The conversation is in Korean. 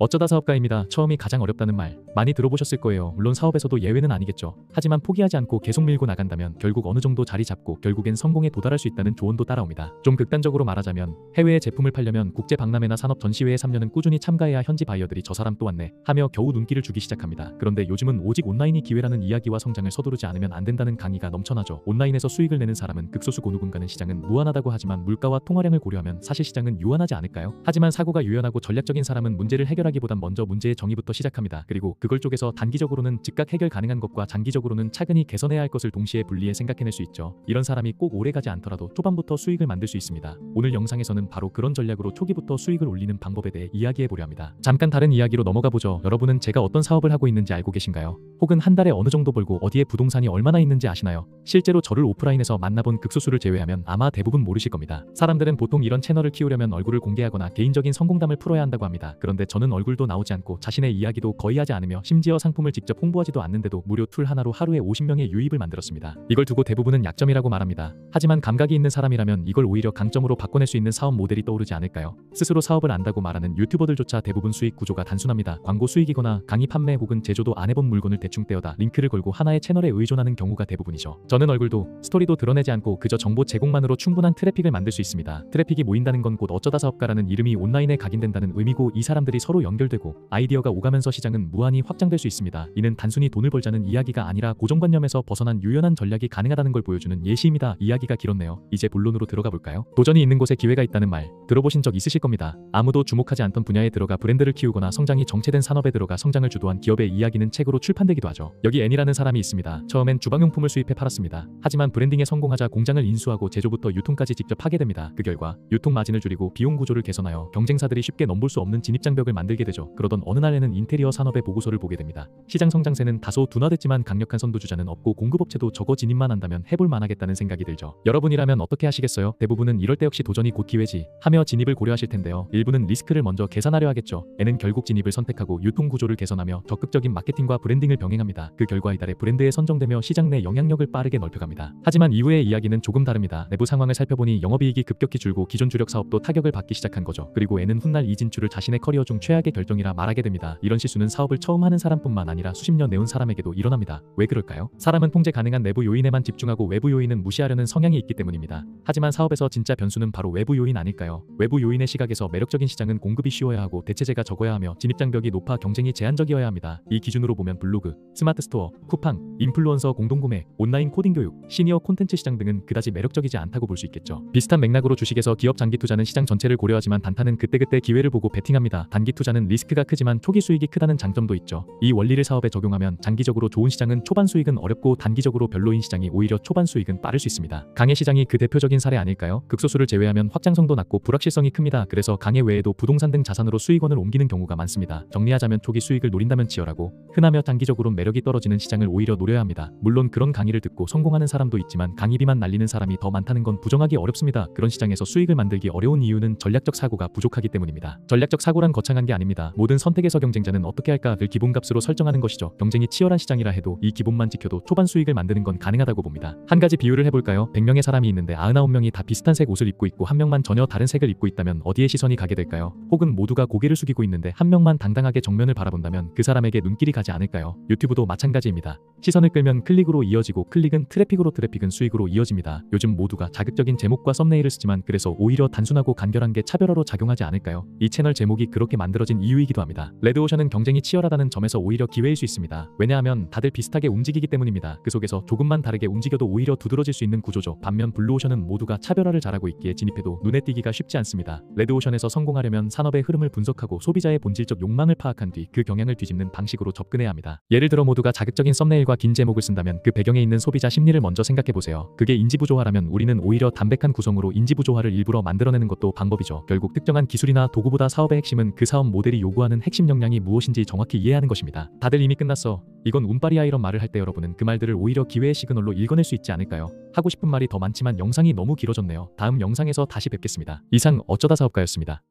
어쩌다 사업가입니다. 처음이 가장 어렵다는 말 많이 들어보셨을 거예요. 물론 사업에서도 예외는 아니겠죠. 하지만 포기하지 않고 계속 밀고 나간다면 결국 어느 정도 자리 잡고 결국엔 성공에 도달할 수 있다는 조언도 따라옵니다. 좀 극단적으로 말하자면 해외에 제품을 팔려면 국제 박람회나 산업 전시회에 3년은 꾸준히 참가해야 현지 바이어들이 저 사람 또 왔네 하며 겨우 눈길을 주기 시작합니다. 그런데 요즘은 오직 온라인이 기회라는 이야기와 성장을 서두르지 않으면 안 된다는 강의가 넘쳐나죠. 온라인에서 수익을 내는 사람은 극소수고 누군가는 시장은 무한하다고 하지만 물가와 통화량을 고려하면 사실 시장은 유한하지 않을까요? 하지만 사고가 유연하고 전략적인 사람은 문제를 해결하기보단 먼저 문제의 정의부터 시작합니다. 그리고 그걸 쪼개서 단기적으로는 즉각 해결 가능한 것과 장기적으로는 차근히 개선해야 할 것을 동시에 분리해 생각해낼 수 있죠. 이런 사람이 꼭 오래가지 않더라도 초반부터 수익을 만들 수 있습니다. 오늘 영상에서는 바로 그런 전략으로 초기부터 수익을 올리는 방법에 대해 이야기해보려 합니다. 잠깐 다른 이야기로 넘어가 보죠. 여러분은 제가 어떤 사업을 하고 있는지 알고 계신가요? 혹은 한 달에 어느 정도 벌고 어디에 부동산이 얼마나 있는지 아시나요? 실제로 저를 오프라인에서 만나본 극소수를 제외하면 아마 대부분 모르실 겁니다. 사람들은 보통 이런 채널을 키우려면 얼굴을 공개하거나 개인적인 성공담을 풀어야 한다고 합니다. 그런데 저는 얼굴도 나오지 않고 자신의 이야기도 거의 하지 않으며 심지어 상품을 직접 홍보하지도 않는데도 무료 툴 하나로 하루에 50명의 유입을 만들었습니다. 이걸 두고 대부분은 약점이라고 말합니다. 하지만 감각이 있는 사람이라면 이걸 오히려 강점으로 바꿔낼 수 있는 사업 모델이 떠오르지 않을까요? 스스로 사업을 안다고 말하는 유튜버들조차 대부분 수익 구조가 단순합니다. 광고 수익이거나 강의 판매 혹은 제조도 안 해본 물건을 대충 떼어다 링크를 걸고 하나의 채널에 의존하는 경우가 대부분이죠. 저는 얼굴도 스토리도 드러내지 않고 그저 정보 제공만으로 충분한 트래픽을 만들 수 있습니다. 트래픽이 모인다는 건 곧 어쩌다 사업가라는 이름이 온라인에 각인된다는 의미고 이 사람들이 서로 연결되고 아이디어가 오가면서 시장은 무한히 확장될 수 있습니다. 이는 단순히 돈을 벌자는 이야기가 아니라 고정관념에서 벗어난 유연한 전략이 가능하다는 걸 보여주는 예시입니다. 이야기가 길었네요. 이제 본론으로 들어가 볼까요? 도전이 있는 곳에 기회가 있다는 말 들어보신 적 있으실 겁니다. 아무도 주목하지 않던 분야에 들어가 브랜드를 키우거나 성장이 정체된 산업에 들어가 성장을 주도한 기업의 이야기는 책으로 출판되기도 하죠. 여기 애니라는 사람이 있습니다. 처음엔 주방용품을 수입해 팔았습니다. 하지만 브랜딩에 성공하자 공장을 인수하고 제조부터 유통까지 직접 하게 됩니다. 그 결과 유통 마진을 줄이고 비용 구조를 개선하여 경쟁사들이 쉽게 넘볼 수 없는 진입장벽을 만들게 되죠. 그러던 어느 날에는 인테리어 산업의 보고서를 보게 됩니다. 시장 성장세는 다소 둔화됐지만 강력한 선두주자는 없고 공급업체도 저거 진입만 한다면 해볼 만하겠다는 생각이 들죠. 여러분이라면 어떻게 하시겠어요? 대부분은 이럴 때 역시 도전이 곧 기회지 하며 진입을 고려하실 텐데요. 일부는 리스크를 먼저 계산하려 하겠죠. N은 결국 진입을 선택하고 유통 구조를 개선하며 적극적인 마케팅과 브랜딩을 병행합니다. 그 결과 이달에 브랜드에 선정되며 시장 내 영향력을 빠르게 넓혀갑니다. 하지만 이후의 이야기는 조금 다릅니다. 내부 상황을 살펴보니 영업이익이 급격히 줄고 기존 주력 사업도 타격을 받기 시작한 거죠. 그리고 N은 훗날 이 진출을 자신의 커리어 중 최악의 결정이라 말하게 됩니다. 이런 실수는 사업을 처음 하는 사람뿐만 아니라 수십 년 내온 사람에게도 일어납니다. 왜 그럴까요? 사람은 통제 가능한 내부 요인에만 집중하고 외부 요인은 무시하려는 성향이 있기 때문입니다. 하지만 사업에서 진짜 변수는 바로 외부 요인 아닐까요? 외부 요인의 시각에서 매력적인 시장은 공급이 쉬워야 하고 대체재가 적어야 하며 진입장벽이 높아 경쟁이 제한적이어야 합니다. 이 기준으로 보면 블로그, 스마트 스토어, 쿠팡, 인플루언서 공동구매, 온라인 코딩 교육, 시니어 콘텐츠 시장 등은 그다지 매력적이지 않다고 볼 수 있겠죠. 비슷한 맥락으로 주식에서 기업 장기 투자는 시장 전체를 고려하지만 단타는 그때그때 기회를 보고 베팅합니다. 단기 투자는 리스크가 크지만 초기 수익이 크다는 장점도 있죠. 이 원리를 사업에 적용하면 장기적으로 좋은 시장은 초반 수익은 어렵고 단기적으로 별로인 시장이 오히려 초반 수익은 빠를 수 있습니다. 강의 시장이 그 대표적인 사례 아닐까요? 극소수를 제외하면 확장성도 낮고 불확실성이 큽니다. 그래서 강의 외에도 부동산 등 자산으로 수익원을 옮기는 경우가 많습니다. 정리하자면 초기 수익을 노린다면 치열하고 흔하며 단기적으로 매력이 떨어지는 시장을 오히려 노려야 합니다. 물론 그런 강의를 듣고 성공하는 사람도 있지만 강의비만 날리는 사람이 더 많다는 건 부정하기 어렵습니다. 그런 시장에서 수익을 만들기 어려운 이유는 전략적 사고가 부족하기 때문입니다. 전략적 사고란 거창한 게 아닙니다. 모든 선택에서 경쟁자는 어떻게 할까를 기본값으로 설정하는 것이죠. 경쟁이 치열한 시장이라 해도 이 기본만 지켜도 초반 수익을 만드는 건 가능하다고 봅니다. 한 가지 비유를 해볼까요? 100명의 사람이 있는데 99명이 다 비슷한 색 옷을 입고 있고 한 명만 전혀 다른 색을 입고 있다면 어디에 시선이 가게 될까요? 혹은 모두가 고개를 숙이고 있는데 한 명만 당당하게 정면을 바라본다면 그 사람에게 눈길이 가지 않을까요? 유튜브도 마찬가지입니다. 시선을 끌면 클릭으로 이어지고 클릭은 트래픽으로 트래픽은 수익으로 이어집니다. 요즘 모두가 자극적인 제목과 썸네일을 쓰지만 그래서 오히려 단순하고 간결한 게 차별화로 작용하지 않을까요? 이 채널 제목이 그렇게 만들어진 이유이기도 합니다. 레드오션은 경쟁이 치열하다는 점에서 오히려 기회일 수 있습니다. 왜냐하면 다들 비슷하게 움직이기 때문입니다. 그 속에서 조금만 다르게 움직여도 오히려 두드러질 수 있는 구조죠. 반면 블루오션은 모두가 차별화를 잘하고 있기에 진입해도 눈에 띄기가 쉽지 않습니다. 레드오션에서 성공하려면 산업의 흐름을 분석하고 소비자의 본질적 욕망을 파악한 뒤 그 경향을 뒤집는 방식으로 접근해야 합니다. 예를 들어 모두가 자극적인 썸네일과 긴 제목을 쓴다면 그 배경에 있는 소비자 심리를 먼저 생각해보세요. 그게 인지부조화라면 우리는 오히려 담백한 구성으로 인지부조화를 일부러 만들어내는 것도 방법이죠. 결국 특정한 기술이나 도구보다 사업의 핵심은 그 사업 모델이 요구하는 핵심 역량이 무엇인지 정확히 이해하는 것입니다. 다들 이미 끝났어. 이건 운빨이야 이런 말을 할 때 여러분은 그 말들을 오히려 기회의 시그널로 읽어낼 수 있지 않을까요? 하고 싶은 말이 더 많지만 영상이 너무 길어졌네요. 다음 영상에서 다시 뵙겠습니다. 이상 어쩌다 사업가였습니다.